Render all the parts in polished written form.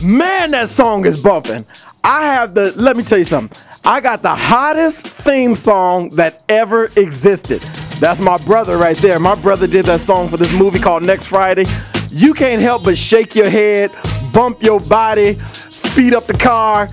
Man, that song is bumping. Let me tell you something. I got the hottest theme song that ever existed. That's my brother right there. My brother did that song for this movie called Next Friday. You can't help but shake your head, bump your body, speed up the car,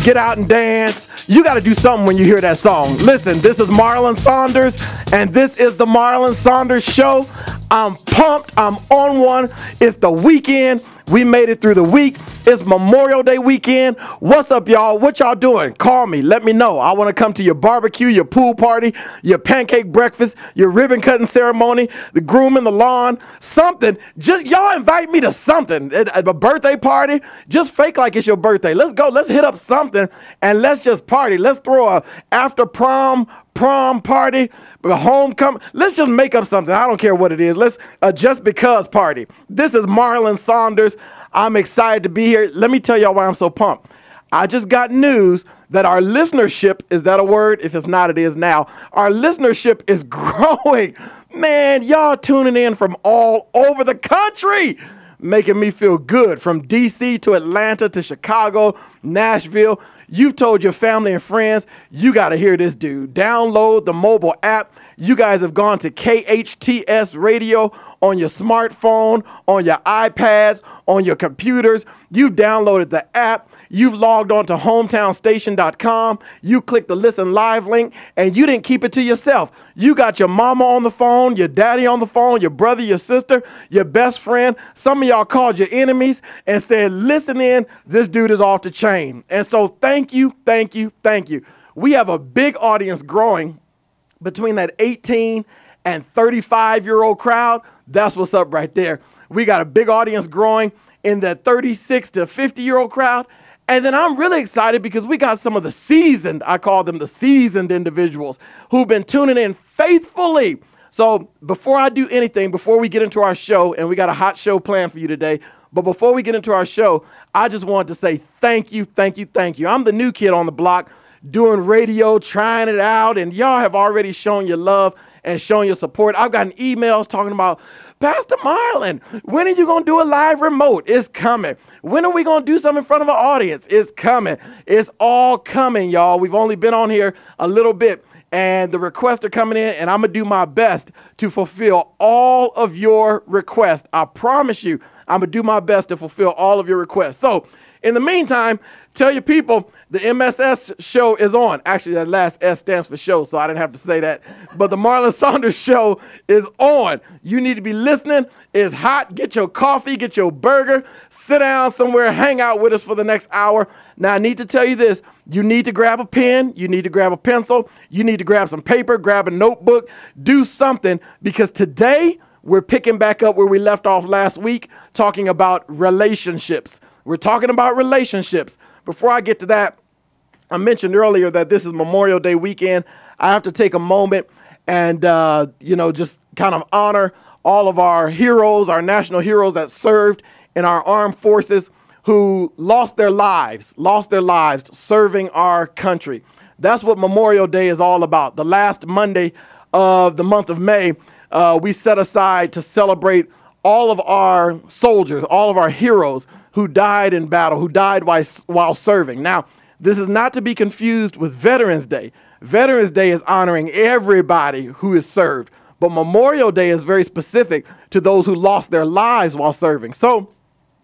get out and dance. You got to do something when you hear that song. Listen, this is Marlon Saunders, and this is the Marlon Saunders Show. I'm pumped. I'm on one. It's the weekend. We made it through the week. It's Memorial Day weekend. What's up, y'all? What y'all doing? Call me. Let me know. I want to come to your barbecue, your pool party, your pancake breakfast, your ribbon cutting ceremony, the grooming the lawn, something. Just y'all invite me to something. At a birthday party, just fake like it's your birthday. Let's go. Let's hit up something and let's just party. Let's throw a after prom party, a homecoming. Let's just make up something. I don't care what it is. Let's just because party. This is Marlon Saunders. I'm excited to be here. Let me tell y'all why I'm so pumped. I just got news that our listenership, is that a word? If it's not, it is now. Our listenership is growing. Man, y'all tuning in from all over the country, making me feel good. From D.C. to Atlanta to Chicago, Nashville. You've told your family and friends, you got to hear this dude. Download the mobile app. You guys have gone to KHTS radio on your smartphone, on your iPads, on your computers. You've downloaded the app. You've logged on to hometownstation.com. You clicked the listen live link, and you didn't keep it to yourself. You got your mama on the phone, your daddy on the phone, your brother, your sister, your best friend. Some of y'all called your enemies and said, listen in, this dude is off the chain. And so thank you, thank you, thank you. We have a big audience growing between that 18 and 35-year-old crowd. That's what's up right there. We got a big audience growing in that 36 to 50-year-old crowd. And then I'm really excited because we got some of the seasoned, I call them the seasoned individuals, who've been tuning in faithfully. So before I do anything, before we get into our show, and we got a hot show planned for you today, but before we get into our show, I just wanted to say thank you, thank you, thank you. I'm the new kid on the block doing radio, trying it out, and y'all have already shown your love and shown your support. I've gotten emails talking about, Pastor Marlon, when are you going to do a live remote? It's coming. When are we going to do something in front of an audience? It's coming. It's all coming, y'all. We've only been on here a little bit, and the requests are coming in, and I'm going to do my best to fulfill all of your requests. I promise you, I'm going to do my best to fulfill all of your requests. So, in the meantime, tell your people the MSS show is on. Actually, that last S stands for show, so I didn't have to say that. But the Marlon Saunders show is on. You need to be listening. It's hot. Get your coffee, get your burger, sit down somewhere, hang out with us for the next hour. Now, I need to tell you this. You need to grab a pen. You need to grab a pencil. You need to grab some paper, grab a notebook, do something, because today we're picking back up where we left off last week, talking about relationships. We're talking about relationships. Before I get to that, I mentioned earlier that this is Memorial Day weekend. I have to take a moment and, just kind of honor all of our heroes, our national heroes that served in our armed forces who lost their lives serving our country. That's what Memorial Day is all about. The last Monday of the month of May, we set aside to celebrate all of our soldiers, all of our heroes who died in battle, who died while serving. Now, this is not to be confused with Veterans Day. Veterans Day is honoring everybody who is served, but Memorial Day is very specific to those who lost their lives while serving. So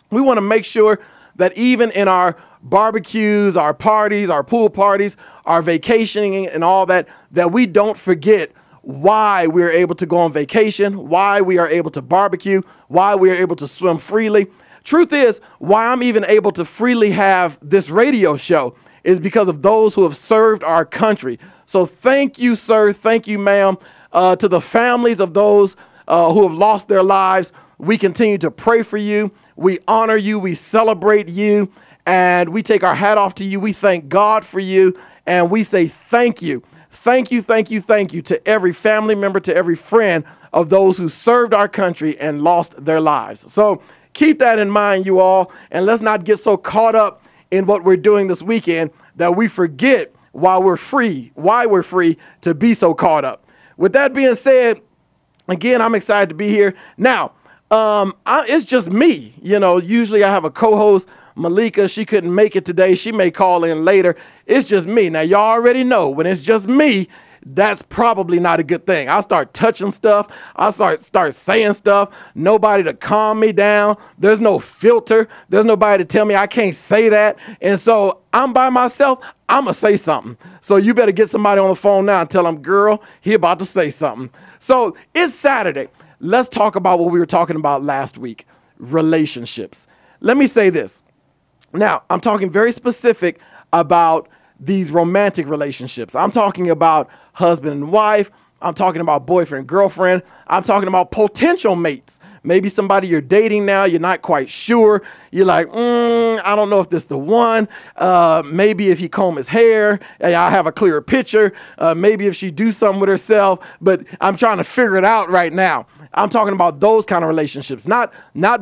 we want to make sure that even in our barbecues, our parties, our pool parties, our vacationing and all that, that we don't forget why we are able to go on vacation, why we are able to barbecue, why we are able to swim freely. Truth is, why I'm even able to freely have this radio show is because of those who have served our country. So thank you, sir. Thank you, ma'am. To the families of those who have lost their lives, we continue to pray for you. We honor you. We celebrate you. And we take our hat off to you. We thank God for you. And we say thank you. Thank you, thank you, thank you to every family member, to every friend of those who served our country and lost their lives. So keep that in mind, you all, and let's not get so caught up in what we're doing this weekend that we forget why we're free to be so caught up. With that being said, again, I'm excited to be here. Now, it's just me. Usually I have a co-host, Malika, she couldn't make it today. She may call in later. It's just me. Now, y'all already know when it's just me, that's probably not a good thing. I start touching stuff. I start saying stuff. Nobody to calm me down. There's no filter. There's nobody to tell me I can't say that. And so I'm by myself. I'm going to say something. So you better get somebody on the phone now and tell them, girl, he about to say something. So it's Saturday. Let's talk about what we were talking about last week, relationships. Let me say this. Now, I'm talking very specific about these romantic relationships. I'm talking about husband and wife. I'm talking about boyfriend, girlfriend. I'm talking about potential mates. Maybe somebody you're dating now, you're not quite sure. You're like, I don't know if this is the one. Maybe if he comb his hair, I have a clearer picture. Maybe if she do something with herself, but I'm trying to figure it out right now. I'm talking about those kind of relationships, not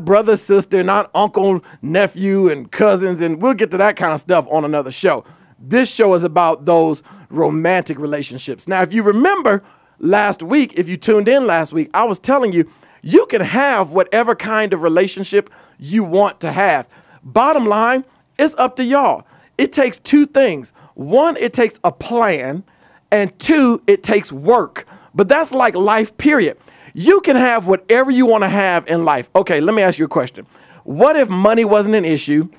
brother, sister, not uncle, nephew, and cousins. And we'll get to that kind of stuff on another show. This show is about those romantic relationships. Now, if you remember last week, if you tuned in last week, I was telling you, you can have whatever kind of relationship you want to have. Bottom line, it's up to y'all. It takes two things. One, it takes a plan, and two, it takes work. But that's like life, period. You can have whatever you want to have in life. Okay, let me ask you a question. What if money wasn't an issue?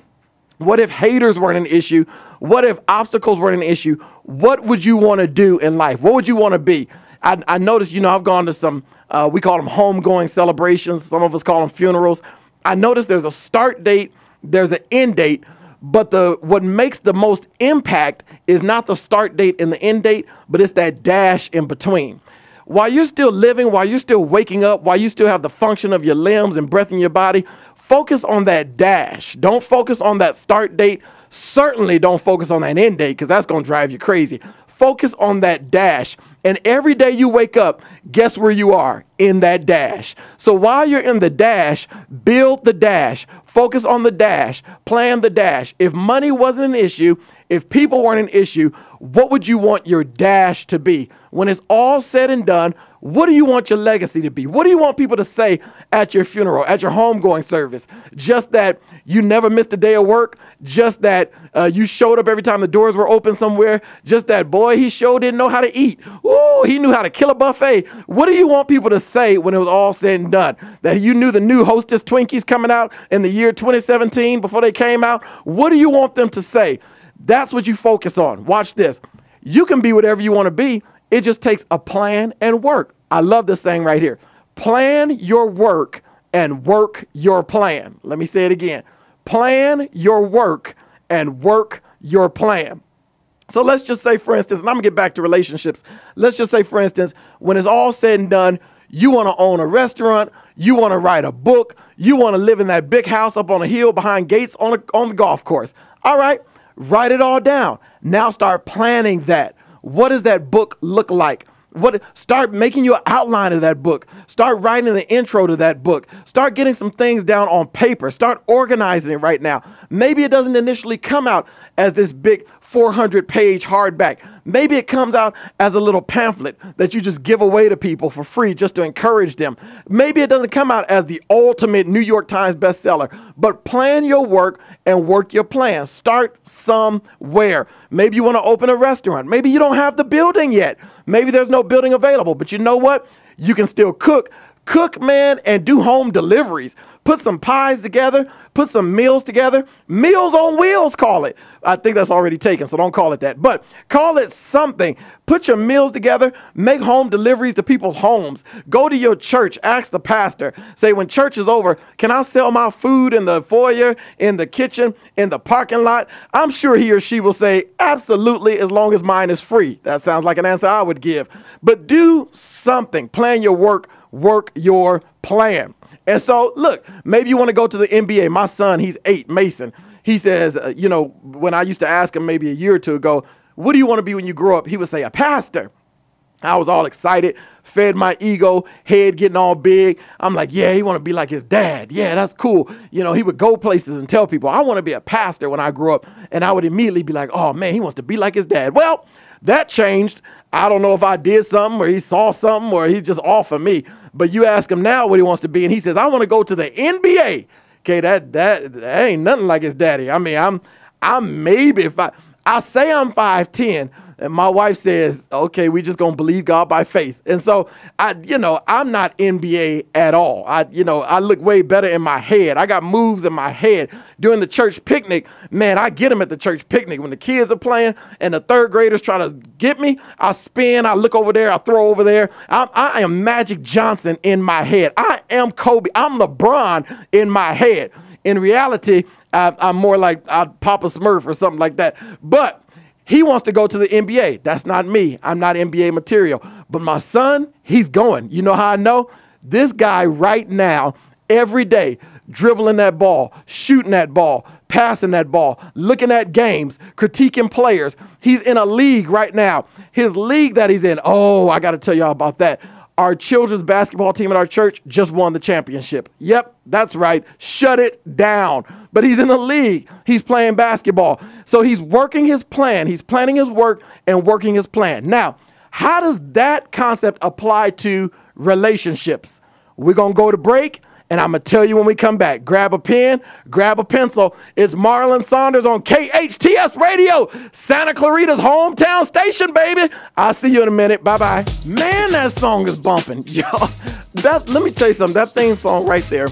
What if haters weren't an issue? What if obstacles weren't an issue? What would you want to do in life? What would you want to be? I noticed, I've gone to some, we call them homegoing celebrations. Some of us call them funerals. I noticed there's a start date, there's an end date, but what makes the most impact is not the start date and the end date, but it's that dash in between. While you're still living, while you're still waking up, while you still have the function of your limbs and breath in your body, focus on that dash. Don't focus on that start date. Certainly don't focus on that end date because that's going to drive you crazy. Focus on that dash. And every day you wake up, guess where you are? In that dash. So while you're in the dash, build the dash. Focus on the dash. Plan the dash. If money wasn't an issue, if people weren't an issue, what would you want your dash to be? When it's all said and done, what do you want your legacy to be? What do you want people to say at your funeral, at your homegoing service? Just that you never missed a day of work? Just that you showed up every time the doors were open somewhere? Just that, boy, he sure didn't know how to eat. Ooh, he knew how to kill a buffet. What do you want people to say when it was all said and done? That you knew the new Hostess Twinkies coming out in the year 2017 before they came out? What do you want them to say? That's what you focus on. Watch this. You can be whatever you want to be. It just takes a plan and work. I love this saying right here. Plan your work and work your plan. Let me say it again. Plan your work and work your plan. So let's just say, for instance, and I'm going to get back to relationships. Let's just say, for instance, when it's all said and done, you want to own a restaurant, you want to write a book, you want to live in that big house up on a hill behind gates on the golf course. All right, write it all down. Now start planning that. What does that book look like? Start making your outline of that book. Start writing the intro to that book. Start getting some things down on paper. Start organizing it right now. Maybe it doesn't initially come out as this big 400-page hardback. Maybe it comes out as a little pamphlet that you just give away to people for free just to encourage them. Maybe it doesn't come out as the ultimate New York Times bestseller, but plan your work and work your plan. Start somewhere. Maybe you want to open a restaurant. Maybe you don't have the building yet. Maybe there's no building available, but you know what? You can still cook. Cook, man, and do home deliveries. Put some pies together. Put some meals together. Meals on Wheels, call it. I think that's already taken, so don't call it that. But call it something. Put your meals together. Make home deliveries to people's homes. Go to your church. Ask the pastor. Say, when church is over, can I sell my food in the foyer, in the kitchen, in the parking lot? I'm sure he or she will say, absolutely, as long as mine is free. That sounds like an answer I would give. But do something. Plan your work. Work your plan. And so, look, maybe you want to go to the NBA. My son, he's 8, Mason. He says, when I used to ask him maybe a year or two ago, what do you want to be when you grow up? He would say, a pastor. I was all excited, fed my ego, head getting all big. I'm like, yeah, he want to be like his dad. Yeah, that's cool. He would go places and tell people, I want to be a pastor when I grow up. And I would immediately be like, oh, man, he wants to be like his dad. Well, that changed. I don't know if I did something or he saw something or he's just off of me. But you ask him now what he wants to be, and he says, I want to go to the NBA. Okay, that ain't nothing like his daddy. I mean, I'm maybe I say I'm 5'10", and my wife says, okay, we just gonna believe God by faith. And so I'm not NBA at all. I look way better in my head. I got moves in my head. During the church picnic, man, I get them at the church picnic. When the kids are playing and the third graders try to get me, I spin, I look over there, I throw over there. I am Magic Johnson in my head. I am Kobe. I'm LeBron in my head. In reality, I'm more like Papa Smurf or something like that. But he wants to go to the NBA. That's not me. I'm not NBA material. But my son, he's going. You know how I know? This guy right now, every day, dribbling that ball, shooting that ball, passing that ball, looking at games, critiquing players. He's in a league right now. His league that he's in, oh, I got to tell y'all about that. Our children's basketball team at our church just won the championship. Yep, that's right. Shut it down. But he's in the league. He's playing basketball. So he's working his plan. He's planning his work and working his plan. Now, how does that concept apply to relationships? We're going to go to break, and I'm going to tell you when we come back. Grab a pen, grab a pencil. It's Marlon Saunders on KHTS Radio, Santa Clarita's hometown station, baby. I'll see you in a minute. Bye-bye. Man, that song is bumping. Y'all, let me tell you something. That theme song right there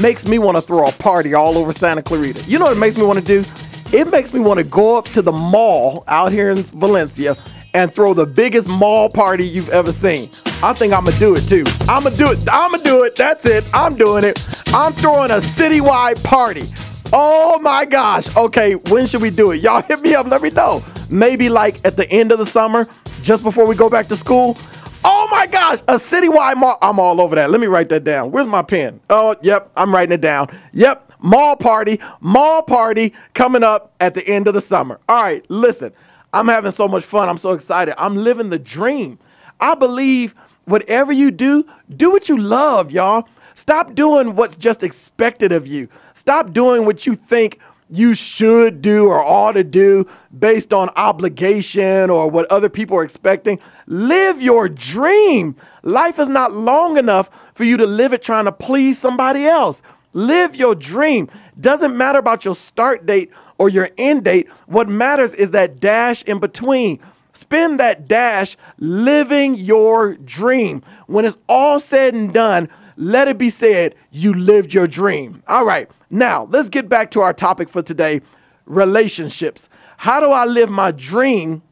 makes me want to throw a party all over Santa Clarita. You know what it makes me want to do? It makes me want to go up to the mall out here in Valencia and throw the biggest mall party you've ever seen. I think I'm gonna do it too. I'm gonna do it. That's it. I'm doing it. I'm throwing a citywide party. Oh my gosh. Okay, when should we do it? Y'all hit me up, let me know. Maybe like at the end of the summer, just before we go back to school. Oh my gosh, a citywide mall. I'm all over that. Let me write that down. Where's my pen? Oh, yep, I'm writing it down. Yep, mall party coming up at the end of the summer. All right, listen. I'm having so much fun. I'm so excited. I'm living the dream. I believe whatever you do what you love, y'all. Stop doing what's just expected of you. Stop doing what you think you should do or ought to do based on obligation or what other people are expecting. Live your dream. Life is not long enough for you to live it trying to please somebody else. Live your dream. Doesn't matter about your start date or your end date. What matters is that dash in between. Spend that dash living your dream. When it's all said and done, let it be said, you lived your dream. All right, now let's get back to our topic for today, relationships. How do I live my dream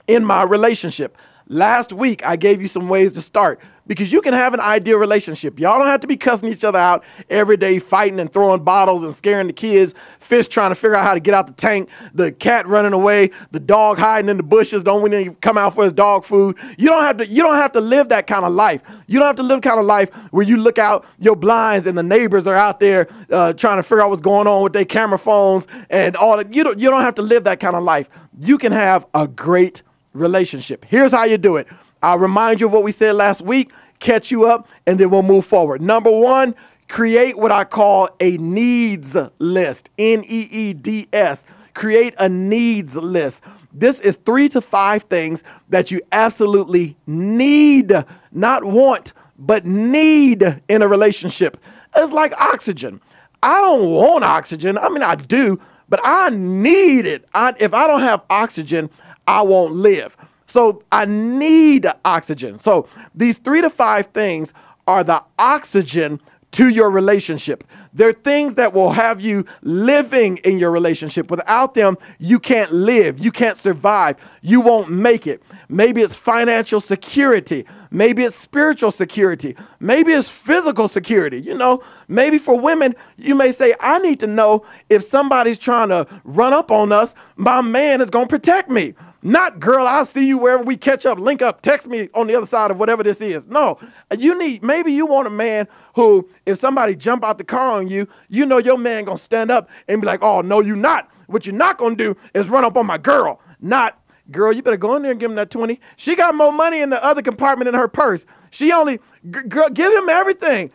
in my relationship? Last week, I gave you some ways to start because you can have an ideal relationship. Y'all don't have to be cussing each other out every day, fighting and throwing bottles and scaring the kids, fish trying to figure out how to get out the tank, the cat running away, the dog hiding in the bushes, don't want to come out for his dog food. You don't have to live that kind of life. You don't have to live kind of life where you look out your blinds and the neighbors are out there trying to figure out what's going on with their camera phones and all that. You don't have to live that kind of life. You can have a great relationship. Here's how you do it. I'll remind you of what we said last week, catch you up, and then we'll move forward. Number one, create what I call a needs list, Needs. Create a needs list. This is 3 to 5 things that you absolutely need, not want, but need in a relationship. It's like oxygen. I don't want oxygen. I mean, I do, but I need it. If I don't have oxygen, I won't live. So I need oxygen. So these 3 to 5 things are the oxygen to your relationship. They're things that will have you living in your relationship. Without them, you can't live. You can't survive. You won't make it. Maybe it's financial security. Maybe it's spiritual security. Maybe it's physical security. You know, maybe for women, you may say, I need to know if somebody's trying to run up on us, my man is going to protect me. Not, girl, I'll see you wherever we catch up, link up, text me on the other side of whatever this is. No, maybe you want a man who, if somebody jump out the car on you, you know your man going to stand up and be like, oh, no, you're not. What you're not going to do is run up on my girl. Not, girl, you better go in there and give him that 20. She got more money in the other compartment in her purse. She only, girl, give him everything.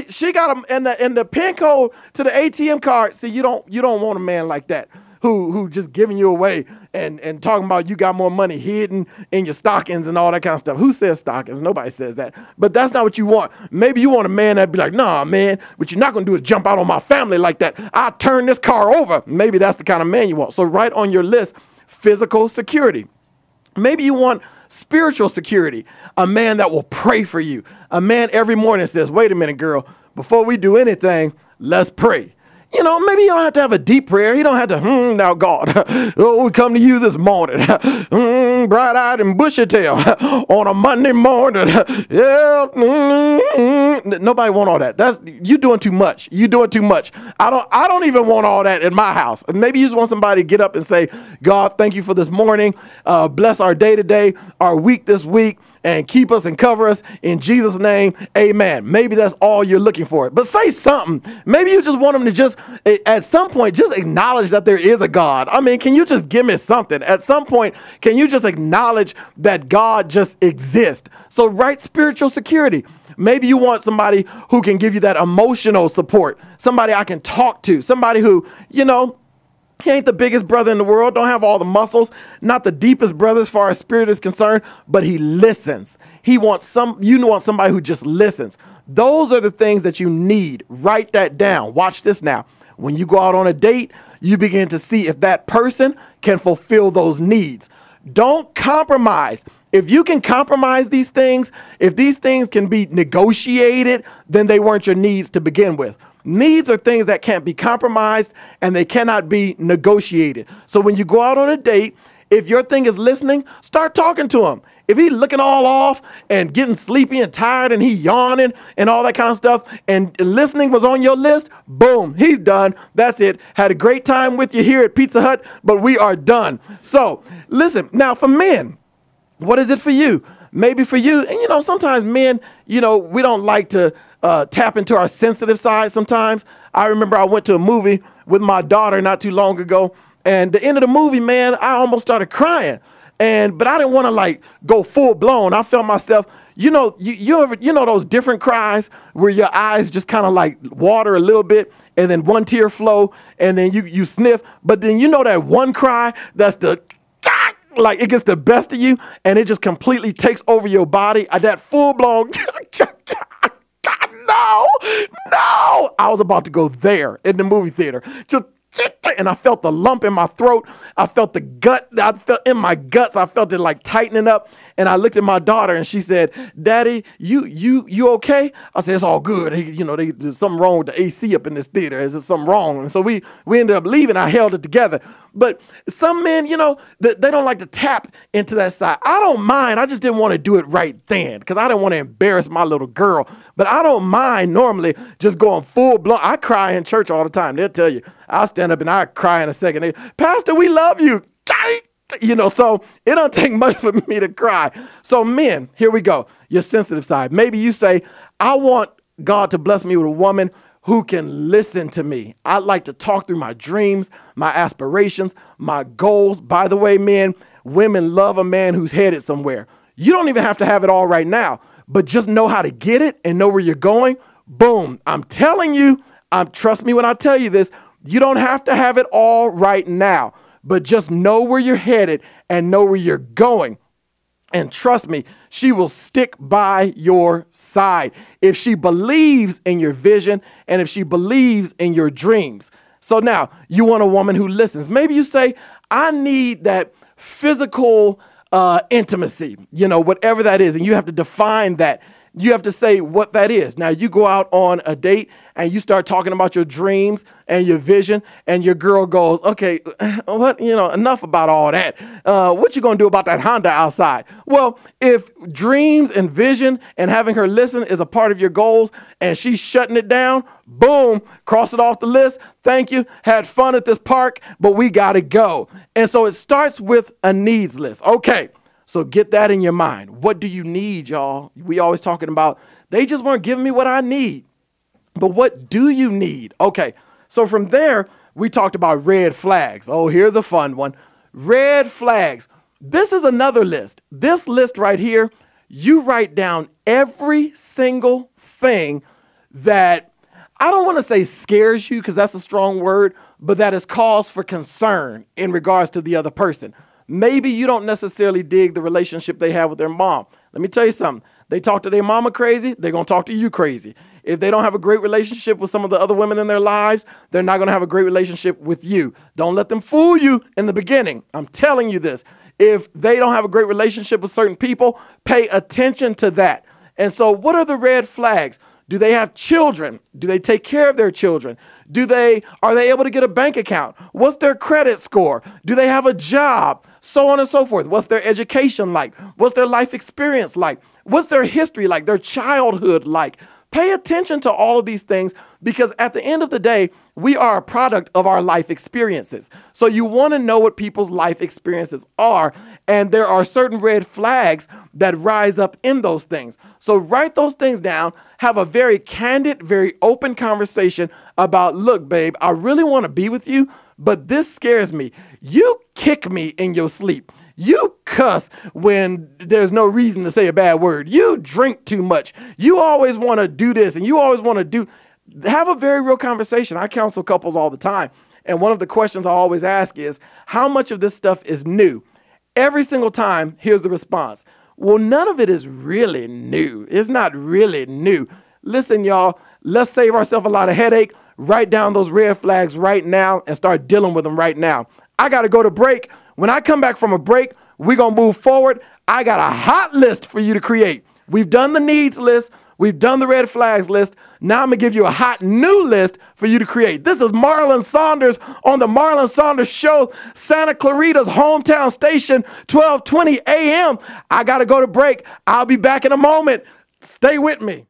She got him in the pin code to the ATM card. See, you don't want a man like that. who just giving you away and talking about you got more money hidden in your stockings and all that kind of stuff. Who says stockings? Nobody says that. But that's not what you want. Maybe you want a man that'd be like, nah, man, what you're not going to do is jump out on my family like that. I'll turn this car over. Maybe that's the kind of man you want. So write on your list, physical security. Maybe you want spiritual security, a man that will pray for you. A man every morning says, wait a minute, girl, before we do anything, let's pray. You know, maybe you don't have to have a deep prayer. You don't have to, now God, oh, we come to you this morning, bright-eyed and bushy-tail on a Monday morning. Yeah, nobody want all that. You doing too much. You doing too much. I don't even want all that in my house. Maybe you just want somebody to get up and say, God, thank you for this morning. Bless our day today, our week this week, and keep us and cover us in Jesus' name. Amen. Maybe that's all you're looking for. But say something. Maybe you just want them to just, at some point, just acknowledge that there is a God. I mean, can you just give me something? At some point, can you just acknowledge that God just exists? So write spiritual security. Maybe you want somebody who can give you that emotional support, somebody I can talk to, somebody who, you know, he ain't the biggest brother in the world, don't have all the muscles, not the deepest brother as far as spirit is concerned, but he listens. You want somebody who just listens. Those are the things that you need. Write that down. Watch this now. When you go out on a date, you begin to see if that person can fulfill those needs. Don't compromise. If you can compromise these things, if these things can be negotiated, then they weren't your needs to begin with. Needs are things that can't be compromised and they cannot be negotiated. So when you go out on a date, if your thing is listening, start talking to him. If he's looking all off and getting sleepy and tired and he yawning and all that kind of stuff and listening was on your list, boom, he's done. That's it. Had a great time with you here at Pizza Hut, but we are done. So listen, now for men, what is it for you? Maybe for you, and you know, sometimes men, you know, we don't like to tap into our sensitive side sometimes. I remember I went to a movie with my daughter not too long ago, and the end of the movie, man, I almost started crying. But I didn't want to like go full blown. I felt myself, you know, you know those different cries where your eyes just kind of like water a little bit and then one tear flow and then you sniff. But then you know that one cry that's the like it gets the best of you and it just completely takes over your body. That full blown no, I was about to go there in the movie theater. And I felt the lump in my throat. I felt the gut. I felt in my guts. I felt it like tightening up. And I looked at my daughter and she said, Daddy, you okay? I said, it's all good. There's something wrong with the AC up in this theater. Is there something wrong? And so we ended up leaving. I held it together. But some men, you know, they don't like to tap into that side. I don't mind. I just didn't want to do it right then because I didn't want to embarrass my little girl. But I don't mind normally just going full blown. I cry in church all the time. They'll tell you. I'll stand up and I cry in a second. Pastor, we love you. You know, so it don't take much for me to cry. So men, here we go. Your sensitive side. Maybe you say, I want God to bless me with a woman who can listen to me. I'd like to talk through my dreams, my aspirations, my goals. By the way, men, women love a man who's headed somewhere. You don't even have to have it all right now, but just know how to get it and know where you're going. Boom. I'm telling you, trust me when I tell you this, you don't have to have it all right now, but just know where you're headed and know where you're going. And trust me, she will stick by your side if she believes in your vision and if she believes in your dreams. So now you want a woman who listens. Maybe you say, I need that physical intimacy, you know, whatever that is. And you have to define that. You have to say what that is. Now you go out on a date and you start talking about your dreams and your vision and your girl goes, okay, what, you know, enough about all that. What you going to do about that Honda outside? Well, if dreams and vision and having her listen is a part of your goals and she's shutting it down, boom, cross it off the list. Thank you. Had fun at this park, but we got to go. And so it starts with a needs list. Okay. So get that in your mind. What do you need, y'all? We always talking about, they just weren't giving me what I need. But what do you need? Okay, so from there, we talked about red flags. Oh, here's a fun one. Red flags. This is another list. This list right here, you write down every single thing that I don't want to say scares you because that's a strong word, but that is cause for concern in regards to the other person. Maybe you don't necessarily dig the relationship they have with their mom. Let me tell you something. They talk to their mama crazy, they're going to talk to you crazy. If they don't have a great relationship with some of the other women in their lives, they're not going to have a great relationship with you. Don't let them fool you in the beginning. I'm telling you this. If they don't have a great relationship with certain people, pay attention to that. And so what are the red flags? Do they have children? Do they take care of their children? Are they able to get a bank account? What's their credit score? Do they have a job? So on and so forth. What's their education like? What's their life experience like? What's their history like? Their childhood like? Pay attention to all of these things because at the end of the day, we are a product of our life experiences. So you want to know what people's life experiences are, and there are certain red flags that rise up in those things. So write those things down, have a very candid, very open conversation about, look, babe, I really want to be with you, but this scares me. You kick me in your sleep. You cuss when there's no reason to say a bad word. You drink too much. You always want to do this and you always want to do. Have a very real conversation. I counsel couples all the time. And one of the questions I always ask is, how much of this stuff is new? Every single time, here's the response. Well, none of it is really new. It's not really new. Listen, y'all, let's save ourselves a lot of headache. Write down those red flags right now and start dealing with them right now. I got to go to break. When I come back from a break, we're going to move forward. I got a hot list for you to create. We've done the needs list. We've done the red flags list. Now I'm going to give you a hot new list for you to create. This is Marlon Saunders on the Marlon Saunders Show, Santa Clarita's hometown station, 12:20 a.m. I got to go to break. I'll be back in a moment. Stay with me.